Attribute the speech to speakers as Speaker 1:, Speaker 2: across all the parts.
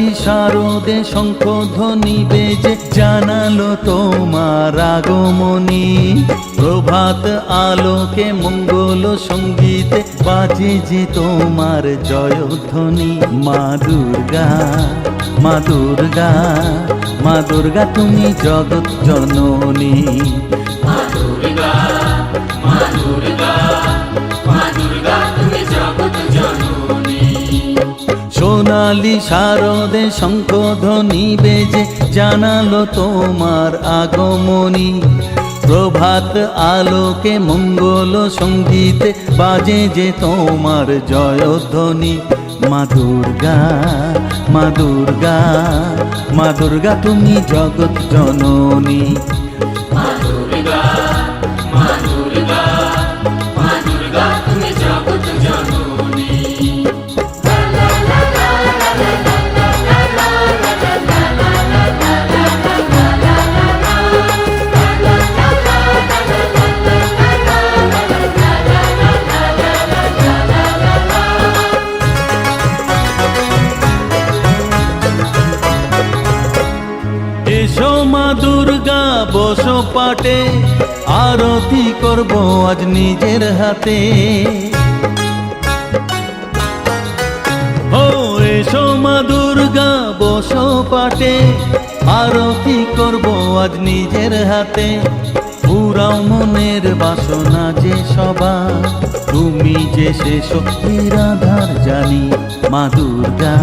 Speaker 1: সোনালি শারদে শঙ্খধ্বনি বেজে জানালো তোমার আগমনী। প্রভাত আলোকে মঙ্গল সঙ্গীতে বাজে যে তোমার জয়ধ্বনি। মা দুর্গা, মা দুর্গা, মা দুর্গা তুমি জগৎ জননী।
Speaker 2: মা দুর্গা, মা দুর্গা, মা দুর্গা তুমি জগৎ জননী।
Speaker 1: সোনালি শারদে শঙ্খধ্বনি বেজে জানালো তোমার আগমনী। প্রভাত আলোকে মঙ্গল সঙ্গীতে বাজে যে তোমার জয়ধ্বনি। মা দুর্গা, মা দুর্গা, মা দুর্গা তুমি জগৎ জননী।
Speaker 2: মা দুর্গা, মা দুর্গা, মা দুর্গা তুমি জগৎ জননী।
Speaker 1: এসো মা দুর্গা বসো পাটে, আরতি করব আজ নিজের হাতে। ও এসো মা দুর্গা বসো পাটে, আরতি করব আজ নিজের হাতে। পুরাও মনের বাসনা যে সবার, তুমি যে সে শক্তির আধার জানি। মা দুর্গা,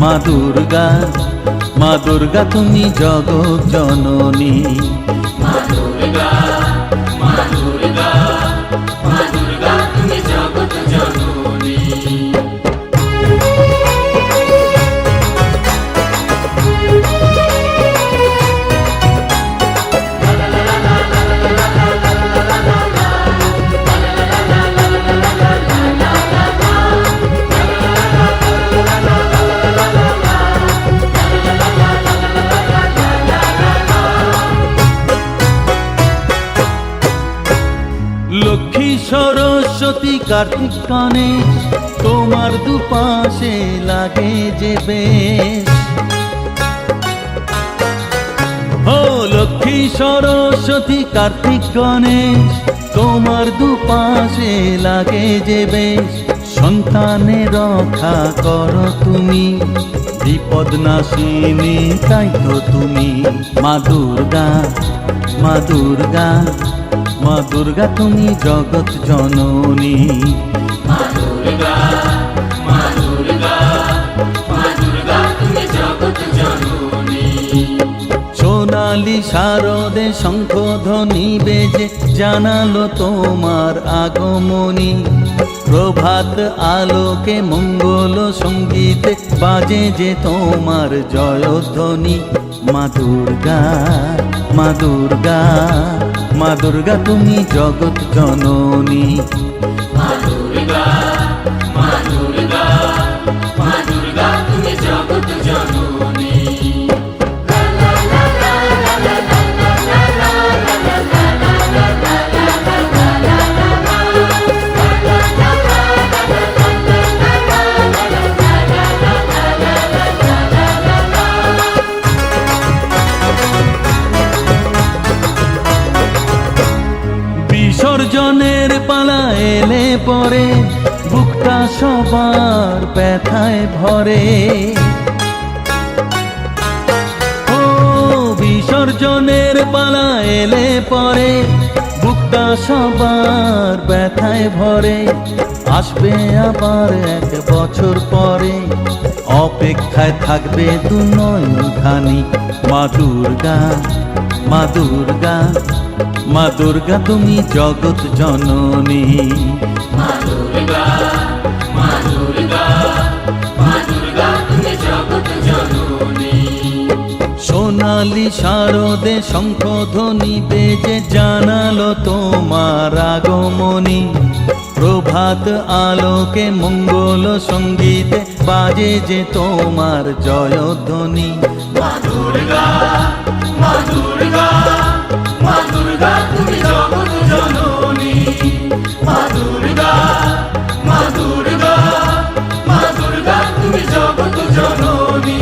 Speaker 1: মা দুর্গা, মা দুর্গা তুমি জগৎ জননী।
Speaker 2: মা দুর্গা, মা দুর্গা, মা দুর্গা তুমি জগৎ জননী।
Speaker 1: লক্ষ্মী সরস্বতী কার্তিক গণেশ তোমার দুপাশে লাগে যে বেশ। ও লক্ষ্মী সরস্বতী কার্তিক গণেশ তোমার দুপাশে লাগে যে বেশ। সন্তানের রক্ষা করো তুমি, বিপদ নাশিনী তাই তো তুমি। মা দুর্গা, মা দুর্গা, মা দুর্গা তুমি জগৎ জননী।
Speaker 2: মা দুর্গা, মা দুর্গা, মা দুর্গা তুমি জগৎ জননী।
Speaker 1: সোনালি শারদে শঙ্খধ্বনি বেজে জানালো তোমার আগমনী। প্রভাত আলোকে মঙ্গল সঙ্গীতে বাজে যে তোমার জয়ধ্বনি। মা দুর্গা, মা দুর্গা, মা দুর্গা তুমি জগৎ জননী।
Speaker 2: মা দুর্গা, মা দুর্গা, মা দুর্গা তুমি জগৎ জননী।
Speaker 1: বিসর্জনের পালা এলে পরে বুকটা সবার ব্যথায় ভরে। ও বিসর্জনের পালা এলে পরে বুকটা সবার ব্যথায় ভরে। আসবে আবার এক বছর পরে, অপেক্ষায় থাকবে দু নয়নখানি। মা দুর্গা, মা দুর্গা, মা দুর্গা তুমি জগৎ জননী।
Speaker 2: মা দুর্গা, মা দুর্গা, মা দুর্গা তুমি জগৎ জননী।
Speaker 1: সোনালি শারদে শঙ্খধ্বনি বেজে জানালো তোমার আগমনী। প্রভাত আলোকে মঙ্গল সঙ্গীতে বাজে যে তোমার জয়ধ্বনি।
Speaker 2: মা দুর্গা, মা দুর্গা, মা দুর্গা তুমি জগৎ জননী। মা দুর্গা, মা দুর্গা, মা দুর্গা তুমি জগৎ জননী।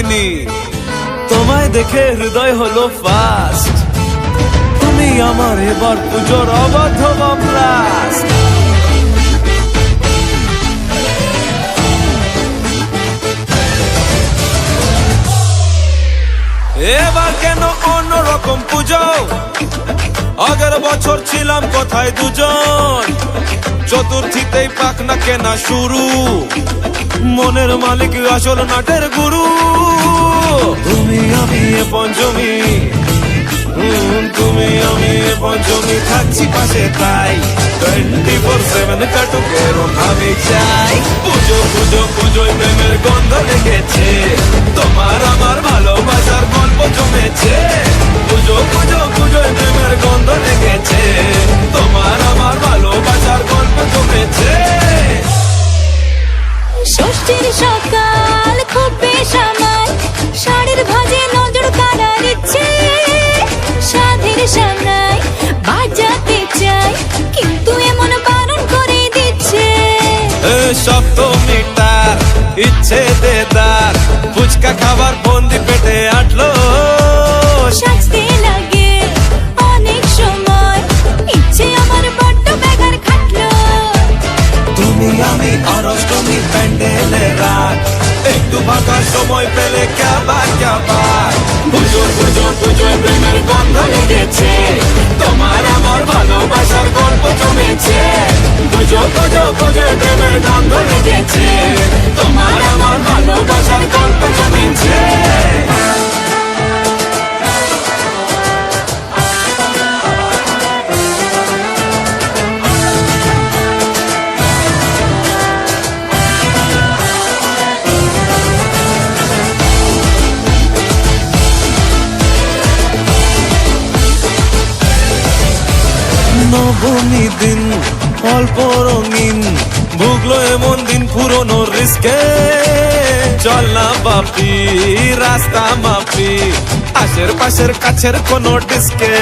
Speaker 3: ভাবিনি, তোমায় দেখে হৃদয় হলো ফাস্ট। তুমি আমার এবার পুজোর অবাধ্য ব্লাস্ট। এবার কেন অন্যরকম পুজো? আগের বছর ছিলাম কোথায় দুজন, চতুর্থীতেই পাক না কেনা শুরু, মনের মালিক আসল নাটের গুরু। তুমি আমি এ পঞ্চমী, তুমি আমি এ পঞ্চমী, থাকছি পাশে তাই 24/7 কাটুক এরম ভাবে চাই। পুজো পুজো পুজোয় প্রেমের গন্ধ লেগেছে, তোমার আমার ভালোবাসার গল্প জমেছে। পুজো পুজো পুজোয় প্রেমের গন্ধ লেগেছে, তোমার আমার ভালোবাসার গল্প জমেছে।
Speaker 4: ষষ্ঠীর সকাল খুব বেসামাল, শাড়ির ভাজে নজর কাড়ার ইচ্ছে, সাধের সামনায় বাজাতে চাই কিন্তু এমন বারণ করে দিচ্ছে।
Speaker 3: সপ্তমীটার ইচ্ছে দেদার, ফুচকা খাবার বন্দি পেটে আটলো,
Speaker 4: সাজতে লাগে অনেক সময়, ইচ্ছে আমার বড্ড বেগার খাটলো।
Speaker 3: তুমি আমি আর অষ্টমী প্যান্ডেলে রাত, একটু ফাঁকা সময় পেলে ক্যাবার ক্যাবার। পুজো পুজো পুজোয় প্রেমের গন্ধ লেগেছে, তোমার আমার ভালোবাসার গল্প জমেছে। পুজো পুজো পুজোয় প্রেমের গন্ধ লেগেছে, তোমার আমার ভালোবাসার গল্প জমেছে। নবমী দিন অল্প রঙিন, ভুগলো এমন দিন পুরনো রিস্কে। চল না বাপি রাস্তা মাপি, আশের পাশের কাছের কোনো ডিস্কে।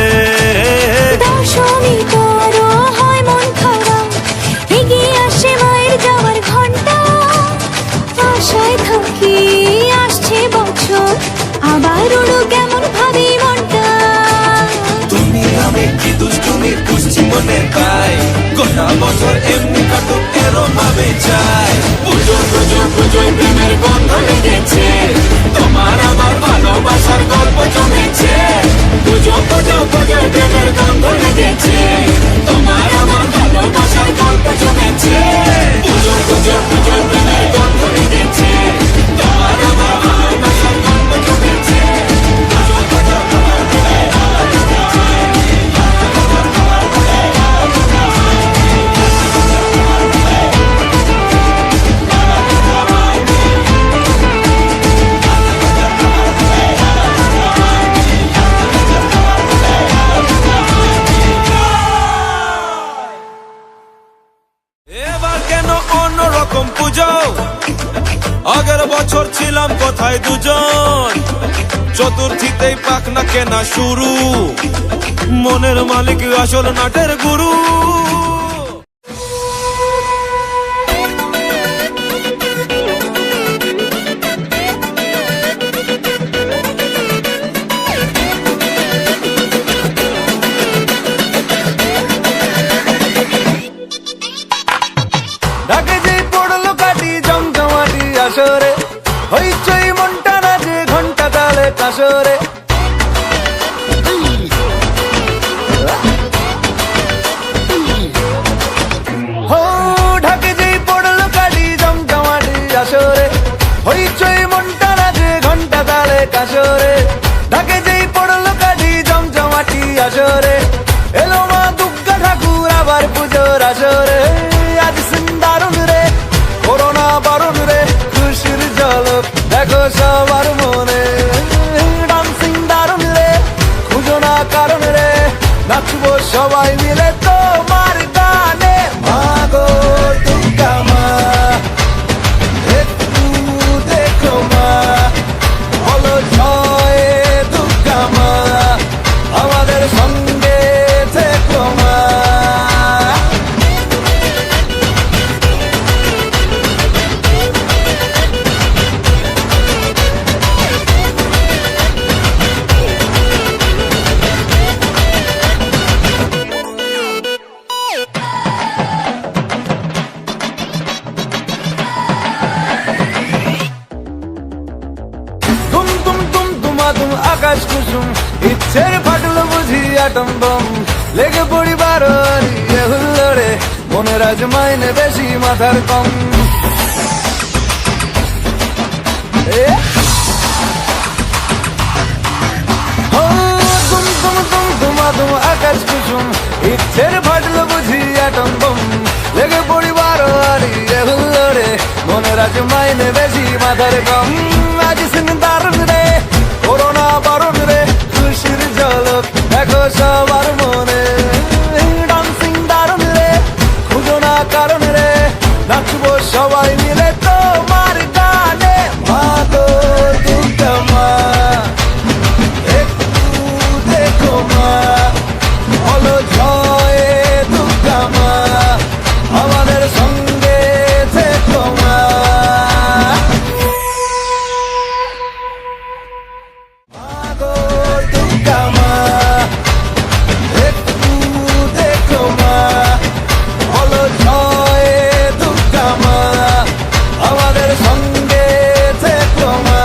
Speaker 4: দশমী করো হয় মন খারাপ, এগিয়ে আসে মায়ের যাওয়ার ঘন্টা, আশায় থাকি আসছে বছর, আবার উড়ো কেমন ভাবি মনটা।
Speaker 3: তুমি আমি কি দুষ্টুমি বুঝছি মনে তাই, গোটা বছর এমনি কাটুক এরম ভাবে চাই। পুজো পুজো পুজোয় প্রেমের গন্ধ লেগেছে, তোমার আমার ভালোবাসার গল্প জমেছে। পুজো পুজো পুজোয় প্রেমের গন্ধ লেগেছে, তোমার আমার ভালোবাসার গল্প জমেছে। পুজো পুজো পুজোয় প্রেমের গন্ধ লেগেছে, তোমার আমার ভালোবাসার গল্প জমেছে। পুজো পুজো পুজোয় প্রেমের গন্ধ লেগেছে। এবার কেন অন্যরকম পুজো? আগের বছর ছিলাম কোথায় দুজন, চতুর্থীতেই পাক না কেনা শুরু, মনের মালিক আসল নাটের গুরু। ঢাকে যেই পড়লো কাটি জমজমাটি আসরে, হইচই মনটা নাচে ঘন্টা তালে কাসরে। হো ঢাকে যেই পড়লো কাটি জমজমাটি আসরে, হইচই মনটা নাচে ঘন্টা তালে কাসরে। ঢাকে যেই পড়লো কাটি জমজমাটি আসরে, এলো মা দুর্গা ঠাকুর আবার পুজোর আসরে। আজ দারুণ রে করোনা বারণ রে, খুশির ঝলক দেখো সবার মনে। ডান্সিং দারুণ রে খুঁজো না কারণ রে, নাচবো সবাই মিলে তোমার গানে। মা গো দুর্গা মা, একটু দেখো মা, বলো জয় দুর্গা মা, আমাদের সঙ্গে থেকো মা। ধুমাধুম আকাশ কুসুম ইচ্ছের ফাটলো বুঝি আটম বম লেগে পড়ি বারোয়ারি এ হুল্লোড়ে মনের আজ মাইনে বেশি মাথার কম এ ধুমাধুম আকাশ কুসুম ইচ্ছের ফাটলো বুঝি আটম বম লেগে পড়ি বারোয়ারি এ হুল্লোড়ে মনের আজ মাইনে বেশি মাথার কম আজ সিন দারুণ রে করোনা বারণ রে খুশির ঝলক দেখো সবার মনে ডান্সিং দারুণ রে খুঁজো না কারণ রে নাচবো সবাই মিলে তোমার গানে মা গো দুর্গা মা একটু দেখো মা বলো জয় দুর্গা মা আমাদের সঙ্গে থেকো মা মা গো দুর্গা মা একটু দেখো মা বলো জয় দুর্গা মা আমাদের সঙ্গে থেকো মা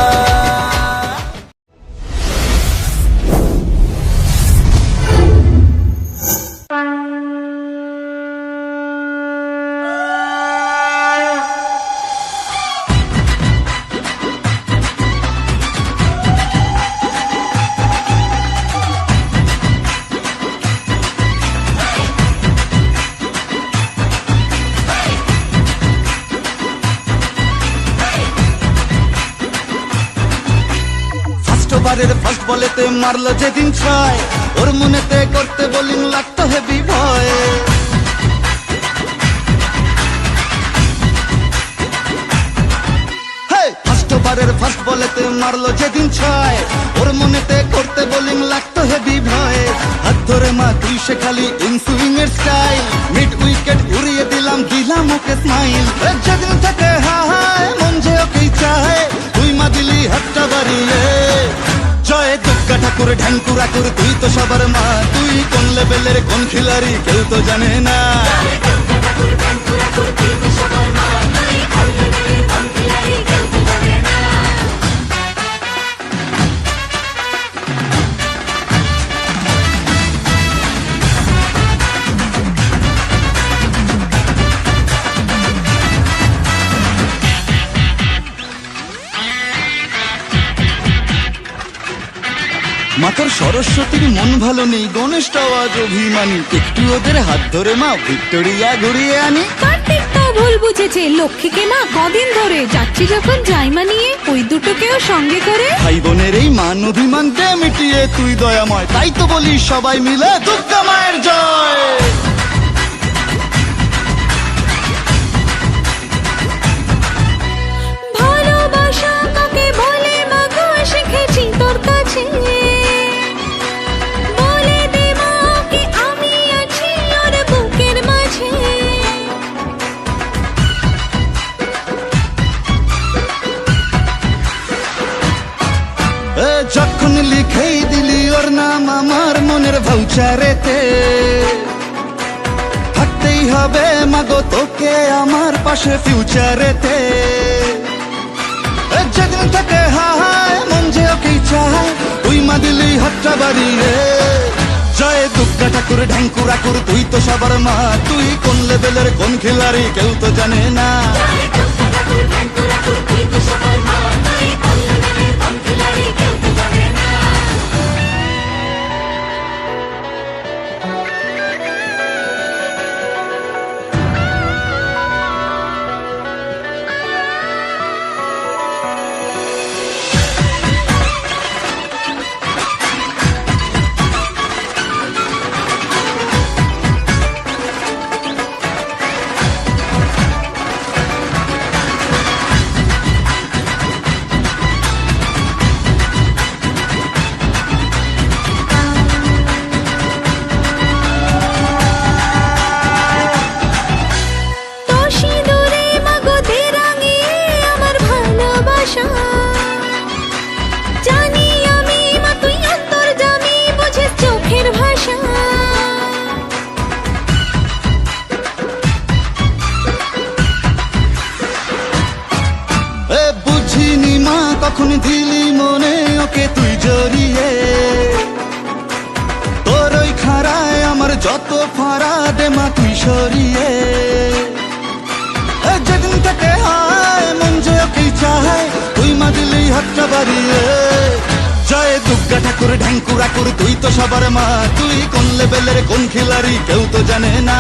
Speaker 5: ফার্স্টবারের ফার্স্ট বলেতে মারলো যেদিন ছয় ওর মনেতে করতে বোলিং লাগতো হেভি ভয় ফার্স্টবারের ফার্স্ট বলেতে মারলো যেদিন ছয় ওর মনেতে করতে বোলিং লাগতো হেভি ভয় হাত ধরে মা তুই সে খালি ইনসুইং এর স্টাইল মিড উইকেট উড়িয়ে দিলাম ওকে স্মাইল যেদিন থেকে হায় মন যে ওকেই চায় তুই মা দিলি হাতটা বাড়িয়ে জয় দুর্গা ঠাকুর ঢ্যাঙ্কুরা কুর তুই তো সবার মা তুই কোন লেভেলের কোন খিলাড়ি কেউ তো জানে না মাতর সরস্বতীর মন ভালো নেই গণেশটাও আজ অভিমানী একটু ওদের হাত ধরে মা ভিক্টোরিয়া ঘুরিয়ে আনি
Speaker 4: কার্তিক তো ভুল বুঝেছে লক্ষ্মীকে মা কদিন ধরে যাচ্ছি যখন যাই মানিয়ে ওই দুটোকেও সঙ্গে করে
Speaker 5: ভাই বোনের এই মান অভিমান দে মিটিয়ে তুই দয়াময় তাই তো বলি সবাই মিলে দুর্গা মায়ের জয়
Speaker 4: ভালোবাসা কাকে বলে মা গো শিখেছি তোর কাছে বলে দে মা কি আমি আছি ওর বুকের মাঝে
Speaker 5: যখন লিখেই দিলি ওর নাম আমার মনের ভাউচারেতে থাকতেই হবে মাগো তোকে আমার পাশে ফিউচারেতে যেদিন থেকে হায় মন যে ওকেই চায় তুই মা দিলি হাতটা বাড়িয়ে জয় দুর্গা ঠাকুর ঢ্যাঙ্কুরা কুর তুই তো সবার মা তুই কোন লেভেলের কোন খিলাড়ি কেউ তো জানে না কখন দিলি মনে ওকে তুই দে মা তুই সরিয়ে যেদিন থেকে হায় মন জয়কেই চায় তুই মা দিলেই হাতটা বাড়িয়ে জয় দুর্গা ঠাকুর ঢ্যাঙ্কুরা কুর তুই তো সবার মা তুই কোন লেভেলের কোন খিলাড়ি কেউ তো জানে না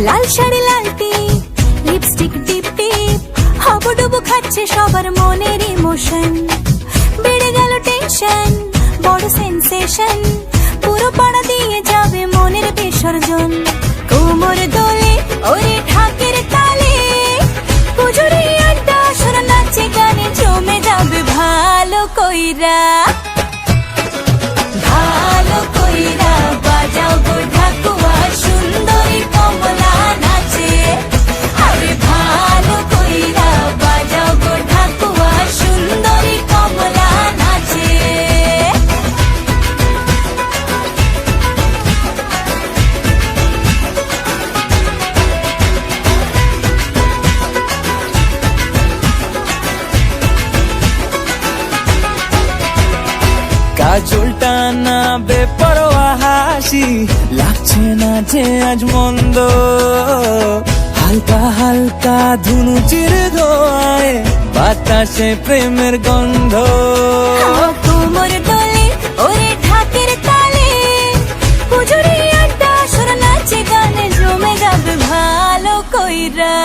Speaker 6: লাল শাড়ি লাল টিপ লিপস্টিক টিপ টিপ হাবুডুবু খাচ্ছে সবার মনের ইমোশন বেড়ে গেল টেনশন বড় সেন্সেশন পুরো পাড়া দিয়ে যাবে মনের বিসর্জন কোমর দোলে ওরে ঢাকের তালে পুজোরে আড্ডা সুর নাচে গানে জমে যাবে ভালো কইরা বাজাও গো ঢাকুয়া সুন্দরী কমলা নাচে আরে ভালো কইরা বাজাও গো ঢাকুয়া সুন্দরী কমলা নাচে
Speaker 1: কাজলটা না বেপরোয়া হাসি লাগছে না যে আজ মন্দ হালকা হালকা ধুনুচির ধোয়ায় বাতাসে প্রেমের গন্ধ
Speaker 6: কোমর দোলে ওরে ঢাকের তালে পুজোরে আড্ডা সুর নাচে গানে জমে যাবে ভালো কইরা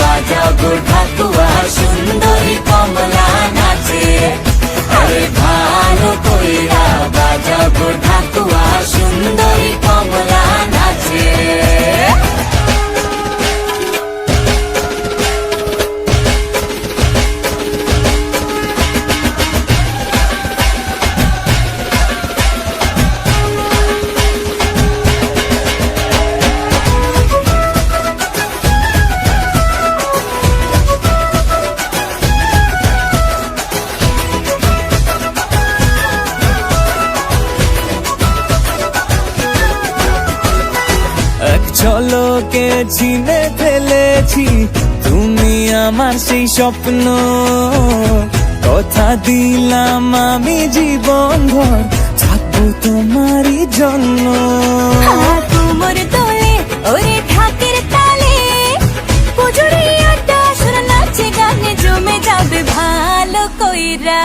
Speaker 6: বাজাও গো ঢাকুয়া সুন্দরী কমলা নাচে আরে ভালো কইরা বাজাও গো ঢাকুয়া সুন্দরী কমলা নাচে
Speaker 1: ঝলকে চিনে ফেলেছি তুমি আমার সেই স্বপ্ন কথা দিলাম আমি জীবন ভর থাকবো তোমারই জন্য
Speaker 6: কোমর দোলে ওরে ঢাকের তালে পুজোরে আড্ডা সুর নাচে গানে জমে যাবে ভালো কইরা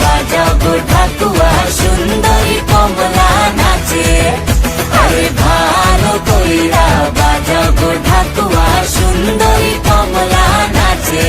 Speaker 6: বাজাও গো ঢাকুয়া সুন্দরী কমলা নাচে আরে ভালো কইরা বাজাও গো ঢাকুয়া সুন্দরী কমলা নাচে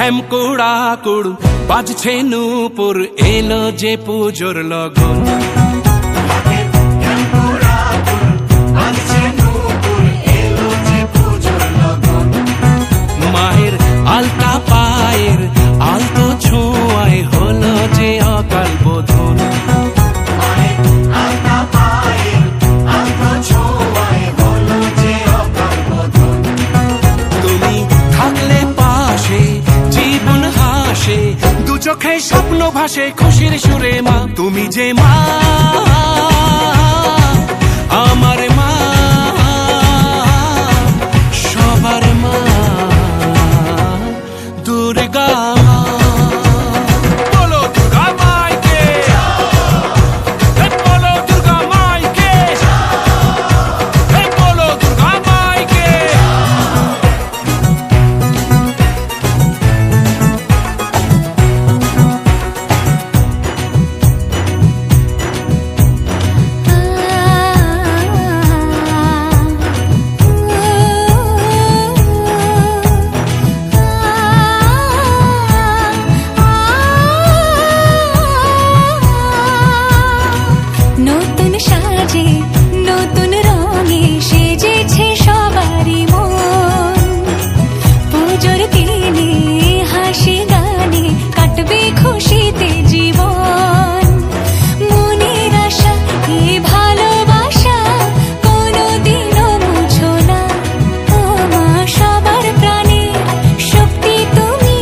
Speaker 1: ঢ্যামকুড়া কুড় বাজছে নূপুর এলো যে পুজোর লগন মায়ের আলতা পায়ের আলতো ছোঁয়ায় হলো যে অকাল বোধন তুমি থাকলে পাশে জীবন হাসে দু চোখে স্বপ্ন ভাসে খুশির সুরে মা তুমি যে মা আমার মা সবার মা দুর্গা মা বলো দুর্গা মাইকে বলো দুর্গা মাইকে বলো দুর্গা মাইকে
Speaker 6: নতুন সাজে নতুন রঙে সেজেছে সবারই মন পুজোর দিনে হাসি গানে কাটবে খুশিতে জীবন মনের আশা এই ভালোবাসা কোনোদিনও মুছো না ও মা সবার প্রাণে শক্তি তুমি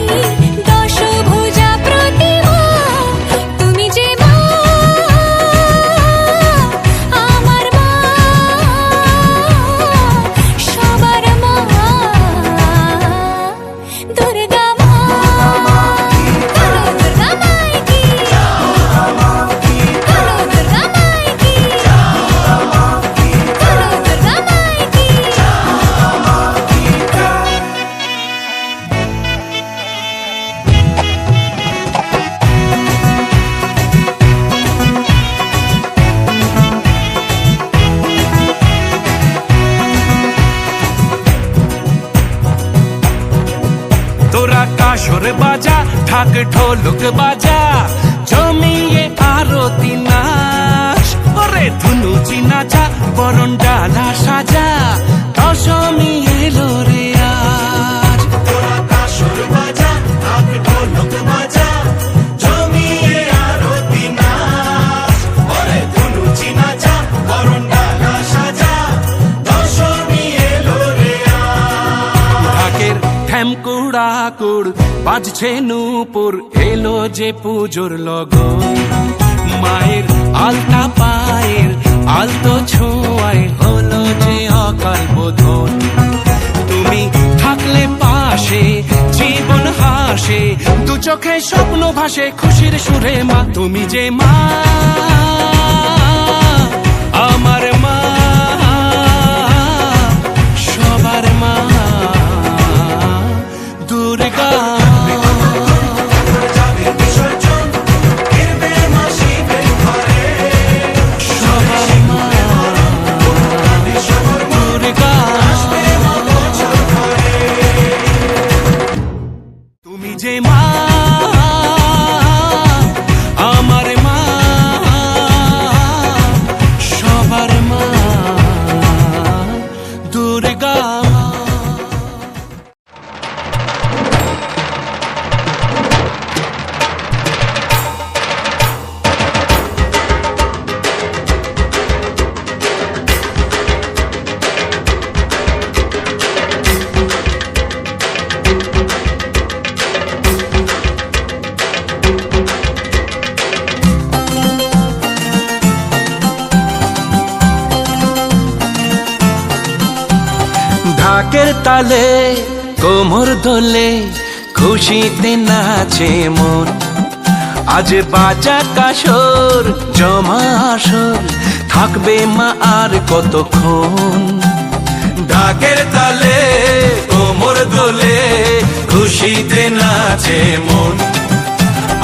Speaker 6: দশভুজা প্রতিমা তুমি যে মা আমার মা সবার মা দুর্গা মা দুর্গা মাইকি দুর্গা মাইকি দুর্গা মাইকি
Speaker 1: তোরা কাসর বাজা ঢাক ঢোলক বাজা জমিয়ে আরতি নাচ ওরে ধুনুচি নাচা বরণ ডালা সাজা দশমী এলো রে আজ তোরা কাসর বাজা ঢাক ঢোলক বাজা জমিয়ে আরতি নাচ ওরে ধুনুচি নাচা বরণ ডালা সাজা দশমী এলো রে আজ ঢাকের ঢ্যামকুড়া কুড় বাজছে নূপুর এলো যে পুজোর লগন মায়ের আলতা পায়ের আলতো ছোঁয়ায় হলো যে অকাল বোধন তুমি থাকলে পাশে জীবন হাসে দু চোখে স্বপ্ন ভাসে খুশির সুরে মা তুমি যে মা আমার মা সবার মা দুর্গা সবার মা দুর্গা তুমি যে মা আমার মা সবার মা দুর্গা ঢাকের তালে কোমর দোলে খুশিতে নাচে মন আজ বাজা কাসর জমা আসর থাকবে মা আর কতক্ষণ ঢাকের তালে কোমর দোলে খুশিতে নাচে মন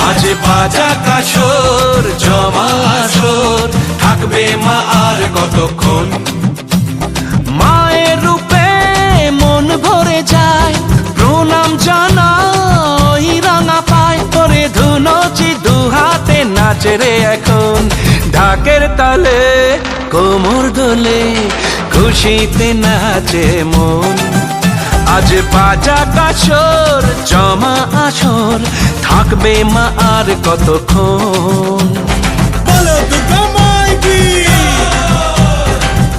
Speaker 1: আজ বাজা কাসর জমা আসর থাকবে মা আর কতক্ষণ মায়ের রূপে মন ভরে যায় প্রণাম জানাই রে এখন ঢাকের তালে কোমর দোলে খুশিতে নাচে মন আজ বাজা কাসর জমা আসর থাকবে মা আর কতক্ষণ
Speaker 3: বলো দুর্গা মাইকি,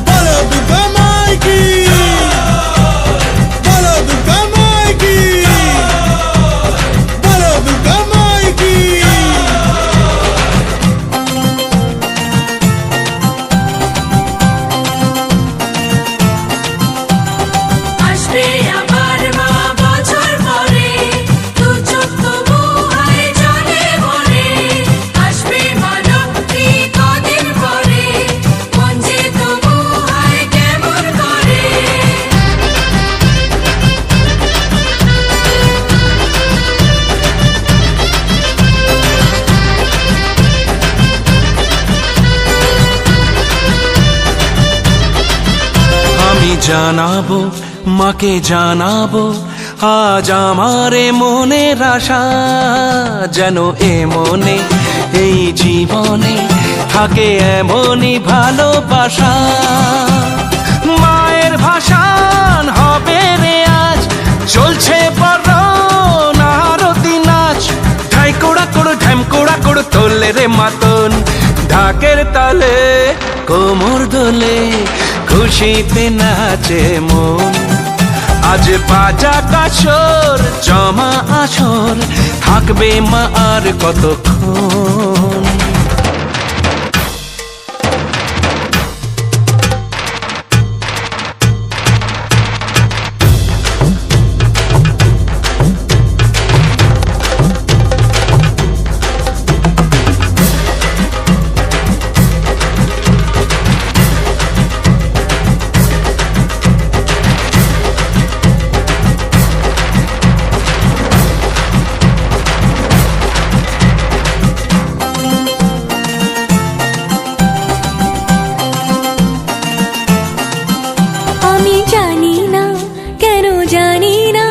Speaker 3: বলো দুর্গা মাইকি, বলো দুর্গা মাইকি, বলো দুর্গা মাইকি।
Speaker 6: আসবে আবার মা বছর পরে, দু চোখ তবু হয় জলে ভরে। আসবে মা লক্ষ্মী কদিন পরে, মন যে তবু হয় কেমন করে।
Speaker 1: আমি জানাবো মাকে জানাবো আজ আমারে মনের আশা যেন এ মনে এই জীবনে থাকে এমনই ভালোবাসা মায়ের ভাষান হবে রে আজ চলছে বরণ আরতি নাচ ঢাই কোড়া কোড় ঢ্যাম কোড়া কোড় তোলে রে মাতন ঢাকের তালে কোমর দোলে খুশিতে নাচে মন আজ বাজা কাসর জমা আসর থাকবে মা আর কতক্ষণ
Speaker 6: আমি জানি না কেন জানি না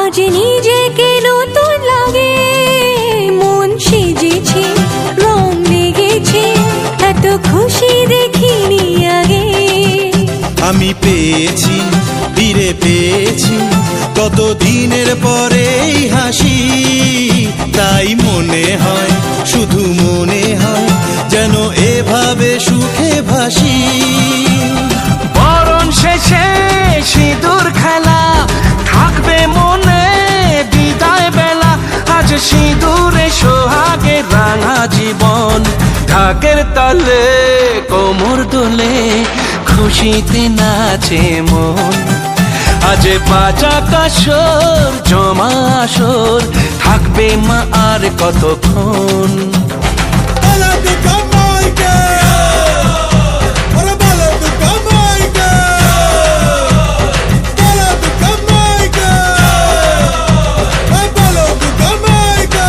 Speaker 6: আজ নিজেকে নতুন লাগে মন সেজেছে রং লেগেছে এত খুশি দেখিনি আগে
Speaker 3: আমি পেয়েছি ফিরে পেয়েছি কত দিনের পরে এই হাসি তাই মনে হয় শুধু মনে হয় যেন এভাবে সুখে ভাসি
Speaker 1: বরণ শেষে সিঁদুর খেলা থাকবে মনে বিদায় বেলা আজ সিঁদুরে সোহাগে রাঙা জীবন ঢাকের তালে কোমর দোলে খুশিতে নাচে মন আজ বাজা কাসর জমা আসর থাকবে মা আর কতক্ষণ
Speaker 3: বলো দুর্গা মাইকি, ওরে বলো দুর্গা মাইকি, বলো দুর্গা মাইকি, বলো দুর্গা মাইকি।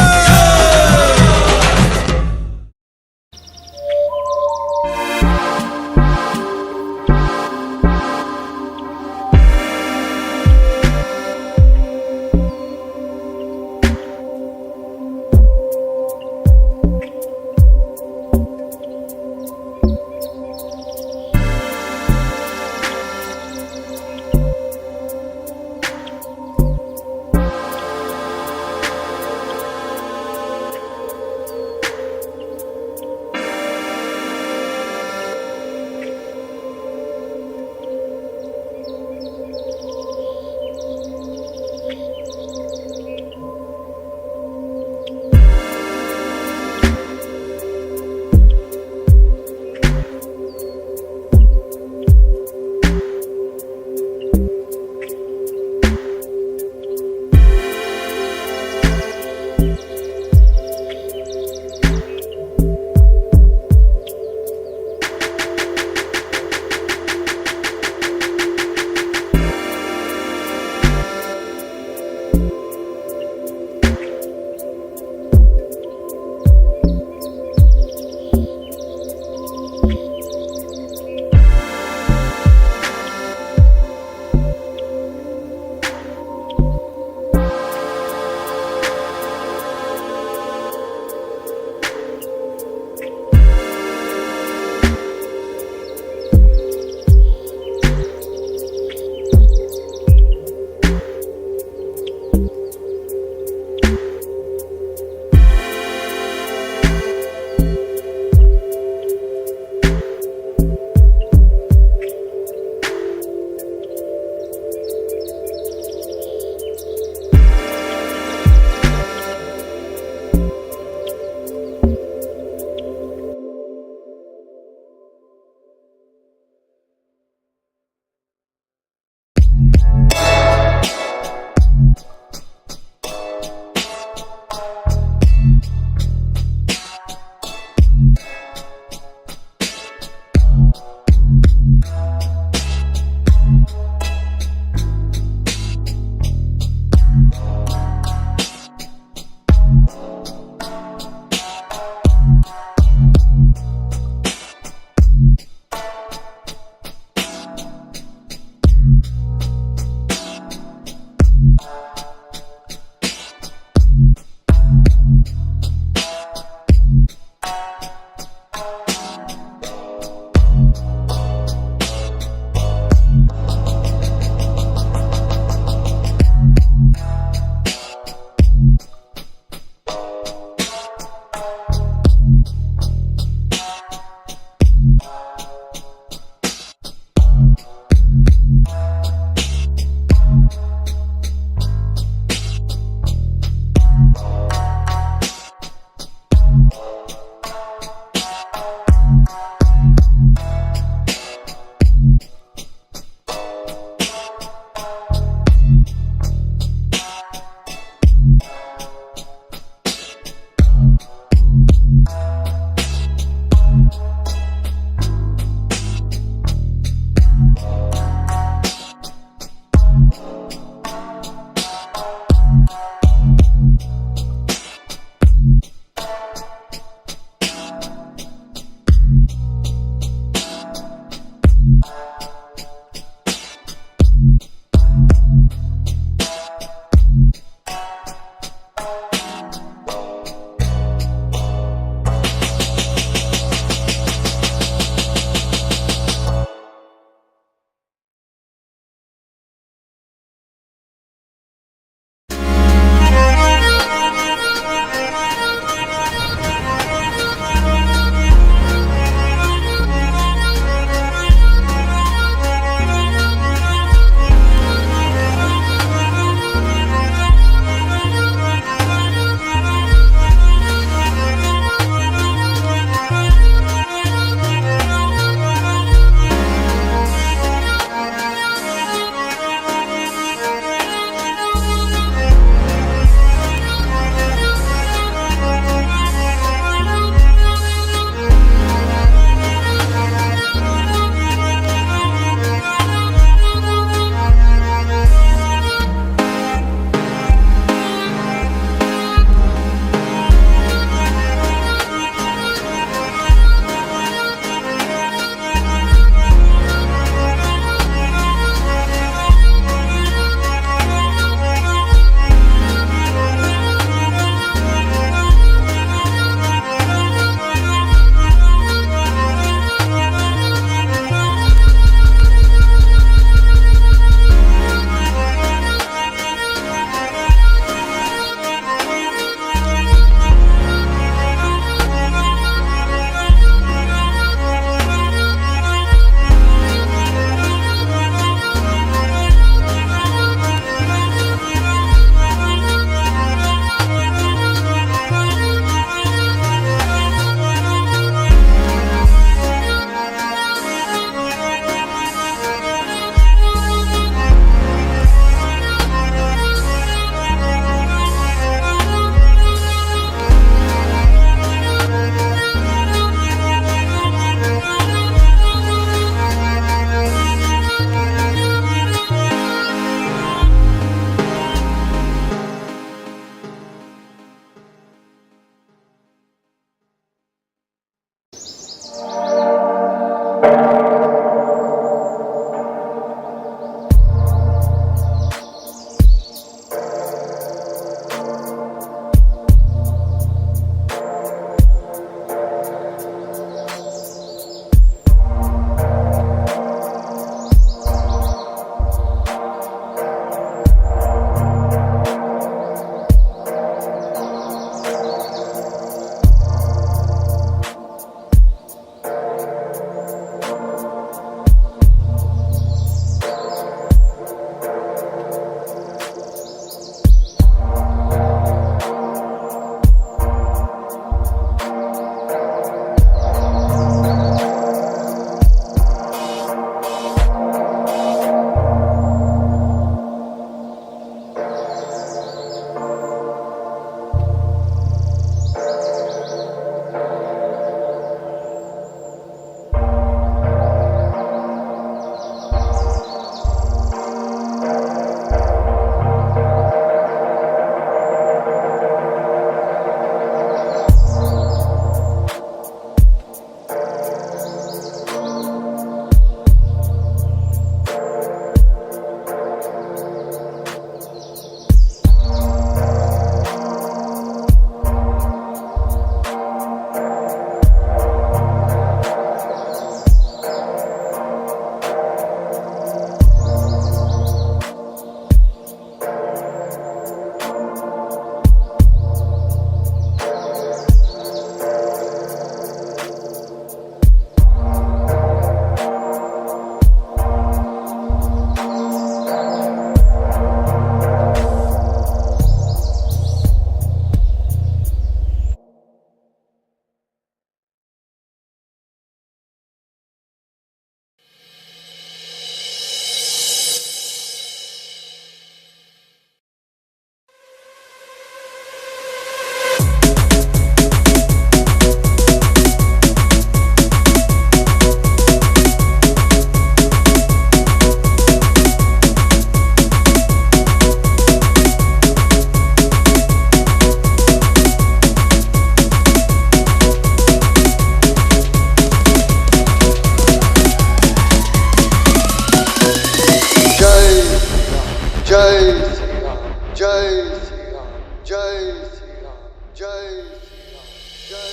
Speaker 3: जय श्री राम जय श्री राम जय श्री राम जय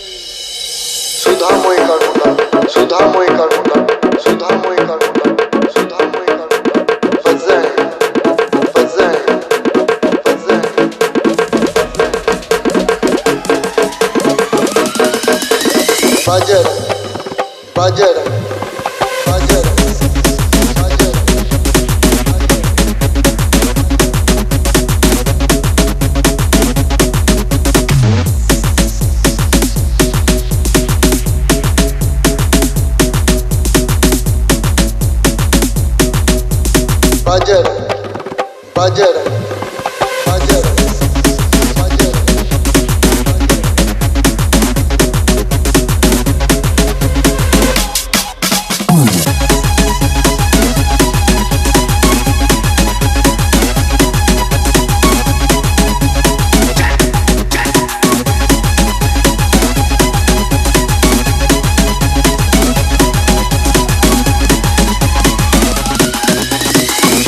Speaker 3: सुधामय कर्मकांड सुधामय कर्मकांड सुधामय कर्मकांड सुधामय कर्मकांड बजाए बजाए बजाए बाजर बाजर बाजर बाजर बाजर बाजर बाजर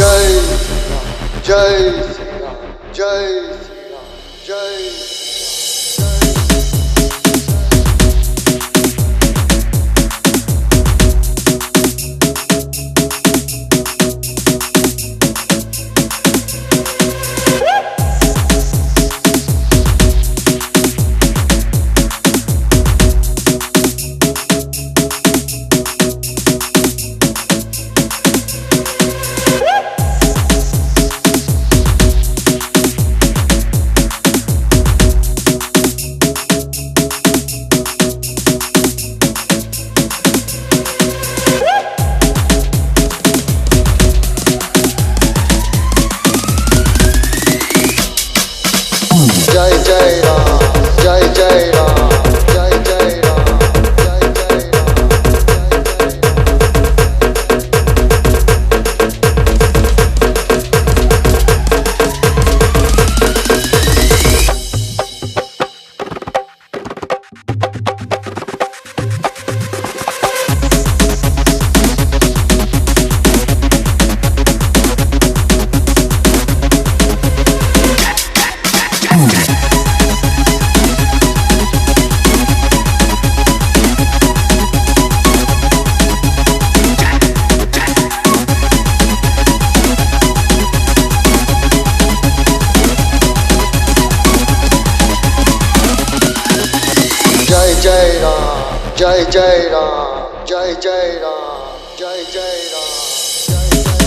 Speaker 3: जय श्री राम जय श्री राम जय जय जय राम जय जय राम जय जय राम जय जय जय राम जय जय राम जय जय राम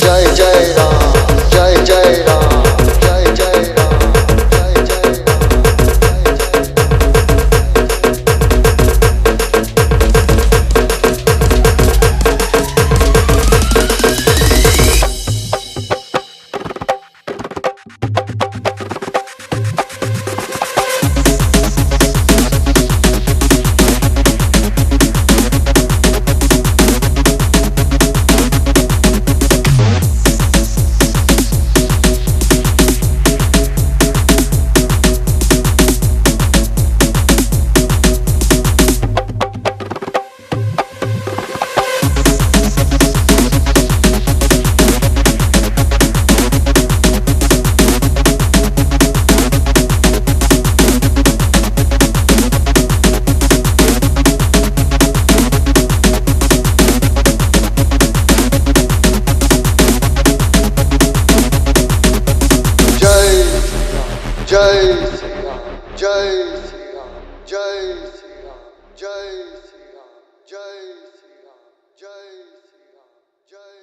Speaker 3: जय जय राम जय जय राम जय जय राम जय जय राम जय जय जय श्री राम जय श्री राम जय श्री राम जय श्री राम जय श्री राम जय श्री राम जय